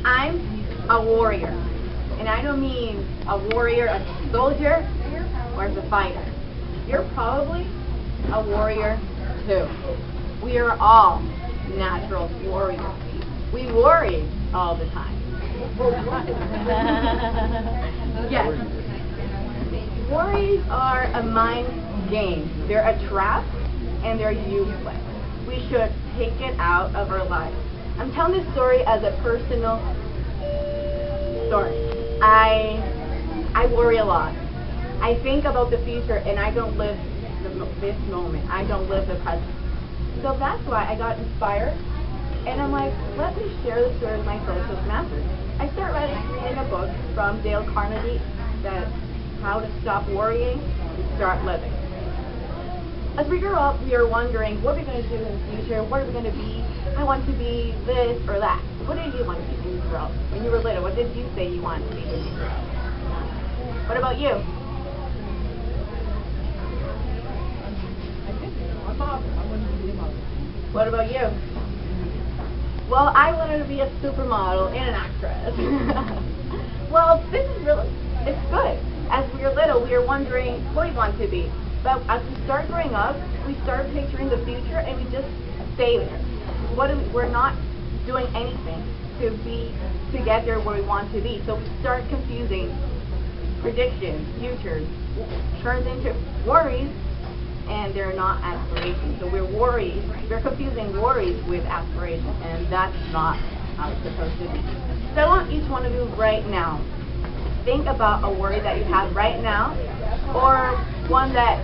I'm a warrior. And I don't mean a warrior as a soldier or as a fighter. You're probably a warrior too. We are all natural warriors. We worry all the time. Yes. Worries are a mind game. They're a trap and they're useless. We should take it out of our lives. I'm telling this story as a personal story. I worry a lot. I think about the future and I don't live this moment. I don't live the present. So that's why I got inspired and I'm like, let me share the story with my social masters. I started reading a book from Dale Carnegie that's How to Stop Worrying and Start Living. As we grow up, we are wondering what we're going to do in the future, what are we going to be. I want to be this or that. What did you want to be when you grew up? When you were little, what did you say you wanted to be when you grew up? What about you? What about you? Well, I wanted to be a supermodel and an actress. Well, this is really, it's good. As we were little, we were wondering what we want to be. But as we start growing up, we start picturing the future and we just stay there. We're not doing anything to get there where we want to be. So we start confusing predictions, futures, turns into worries, and they're not aspirations. So we're confusing worries with aspirations, and that's not how it's supposed to be. So I want each one of you right now, think about a worry that you have right now, or one that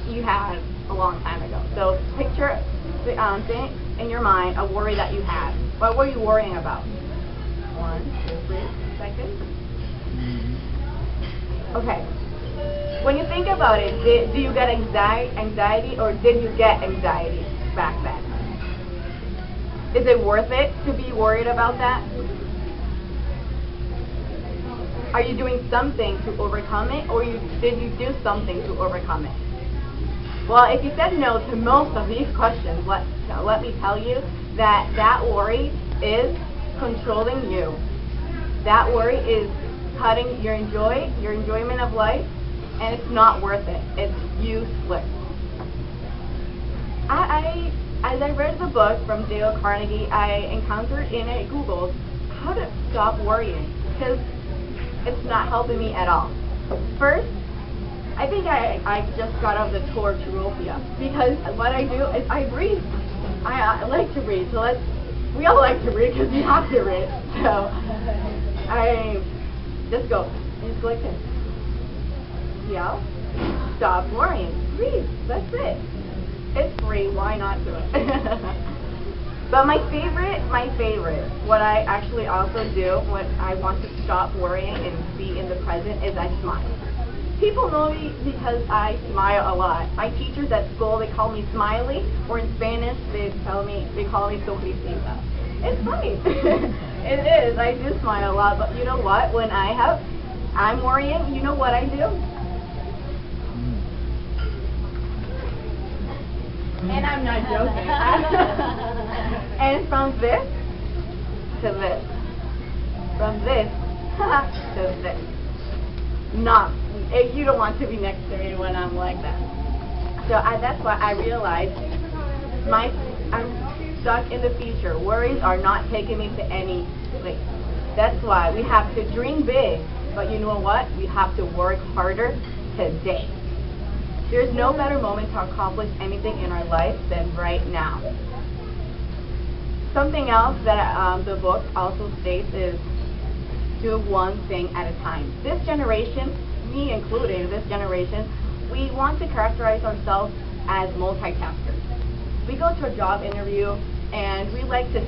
you had a long time ago. So picture, think in your mind a worry that you had. What were you worrying about? 1, 2, 3 seconds. Okay. When you think about it, do you get anxiety or did you get anxiety back then? Is it worth it to be worried about that? Are you doing something to overcome it, or did you do something to overcome it? Well, if you said no to most of these questions, let me tell you that worry is controlling you. That worry is cutting your enjoyment of life, and it's not worth it. It's useless. As I read the book from Dale Carnegie, I encountered in a Google how to stop worrying, because it's not helping me at all. First, I think I just got out of the torturopia, because what I do is I breathe. I like to breathe, so we all like to breathe because we have to breathe. So I just go, and just like this. Yeah, stop worrying, breathe, that's it. It's free, why not do it? But my favorite, what I actually also do when I want to stop worrying and be in the present is I smile. People know me because I smile a lot. My teachers at school, they call me Smiley, or in Spanish, they call me Sonrisita. It's funny. It is, I do smile a lot, but you know what? When I'm worrying, you know what I do? And I'm not joking. And from this to this. From this to this. You don't want to be next to me when I'm like that. So that's why I realized I'm stuck in the future. Worries are not taking me to any place. That's why we have to dream big. But you know what? We have to work harder today. There's no better moment to accomplish anything in our life than right now. Something else that the book also states is do one thing at a time. This generation, me included, this generation, we want to characterize ourselves as multitaskers. We go to a job interview and we like to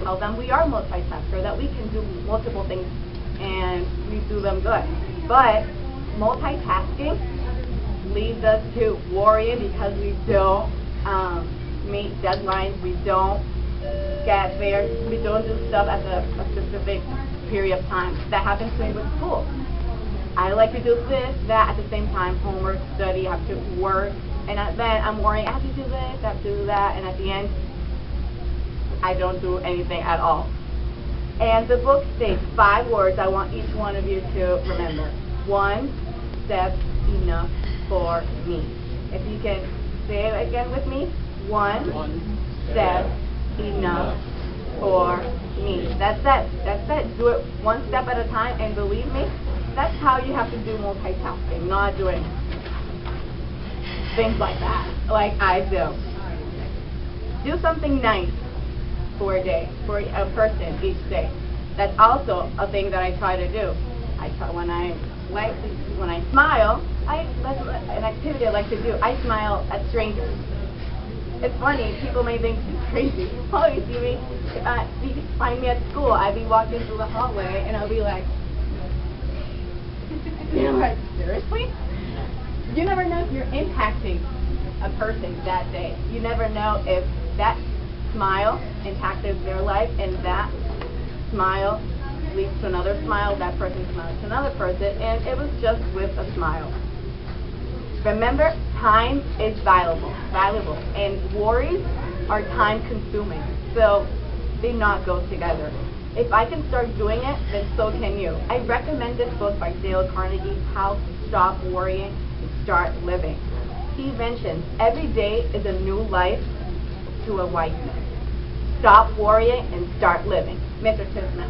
tell them we are multitasker, that we can do multiple things and we do them good. But multitasking leads us to worrying because we don't meet deadlines, we don't get there, we don't do stuff at a specific period of time. That happens to me with school. I like to do this, that, at the same time, homework, study, I have to work, and then I'm worrying, I have to do this, I have to do that, and at the end, I don't do anything at all. And the book states 5 words I want each one of you to remember. 1 step enough for me. If you can say it again with me. 1 step enough for me. That's it. That's it. Do it 1 step at a time, and believe me, that's how you have to do multitasking, not doing things like that, like I do. Do something nice for a day, for a person each day. That's also a thing that I try to do. When I smile, that's an activity I like to do. I smile at strangers. It's funny, people may think it's crazy. Oh, you see me? If you find me at school, I'd be walking through the hallway and I'll be like, you're like, seriously? You never know if you're impacting a person that day. You never know if that smile impacted their life, and that smile leads to another smile, that person smiles to another person, and it was just with a smile. Remember, time is valuable, and worries are time consuming, so they not go together. If I can start doing it, then so can you. I recommend this book by Dale Carnegie, How to Stop Worrying and Start Living. He mentions every day is a new life to a white man. Stop worrying and start living. Mr. Tisman.